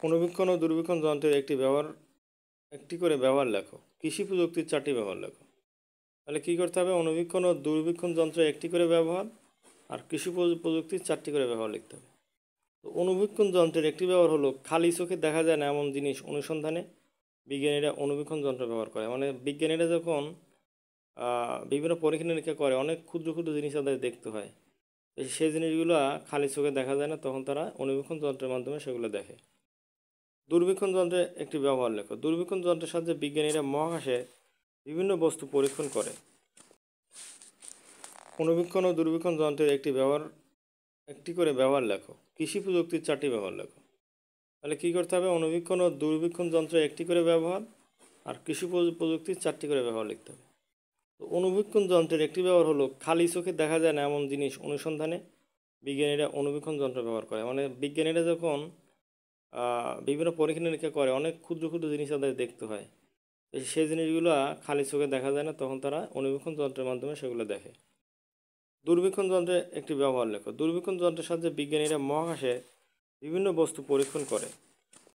অনুবীক্ষণ ও দূরবীক্ষণ যন্ত্রের একটি করে ব্যবহার লেখো। কৃষি প্রযুক্তির 4টি ব্যবহার লেখো। তাহলে কী করতে হবে? অনুবীক্ষণ ও দূরবীক্ষণ যন্ত্রের একটি করে ব্যবহার আর কৃষি প্রযুক্তির 4টি করে ব্যবহার লিখতে হবে। তো অনুবীক্ষণ যন্ত্রের একটি ব্যবহার হলো খালি চোখে দেখা যায় না এমন জিনিস অনুসন্ধানে বিজ্ঞানীরা অনুবীক্ষণ যন্ত্র ব্যবহার করে। মানে বিজ্ঞানীরা যখন বিভিন্ন পরীক্ষা নিরীক্ষা করে অনেক ক্ষুদ্র ক্ষুদ্র জিনিস তাদের দেখতে হয়, তো সেই জিনিসগুলো খালি চোখে দেখা যায় না, তখন তারা অনুবীক্ষণ যন্ত্রের মাধ্যমে সেগুলো দেখে। দূরবীক্ষণ যন্ত্রের একটি ব্যবহার লেখো। দূরবীক্ষণ যন্ত্রের সাহায্যে বিজ্ঞানীরা মহাকাশে বিভিন্ন বস্তু পরীক্ষণ করে। অনুবীক্ষণ ও দূরবীক্ষণ যন্ত্রের একটি করে ব্যবহার লেখো। কৃষি প্রযুক্তির 4টি ব্যবহার লেখো। তাহলে কী করতে হবে? অনুবীক্ষণ ও দূরবীক্ষণ যন্ত্রের একটি করে ব্যবহার আর কৃষি প্রযুক্তির 4টি করে ব্যবহার লিখতে হবে। তো অনুবীক্ষণ যন্ত্রের একটি ব্যবহার হলো খালি চোখে দেখা যায় না এমন জিনিস অনুসন্ধানে বিজ্ঞানীরা অনুবীক্ষণ যন্ত্র ব্যবহার করে। মানে বিজ্ঞানীরা যখন বিভিন্ন পরীক্ষা নিরীক্ষা করে অনেক ক্ষুদ্র ক্ষুদ্র জিনিস তাদের দেখতে হয়, তো সেই জিনিসগুলো খালি চোখে দেখা যায় না, তখন তারা অনুবীক্ষণ যন্ত্রের মাধ্যমে সেগুলো দেখে। দূরবীক্ষণ যন্ত্রের একটি ব্যবহার লেখো। দূরবীক্ষণ যন্ত্রের সাহায্যে বিজ্ঞানীরা মহাকাশে বিভিন্ন বস্তু পরীক্ষণ করে।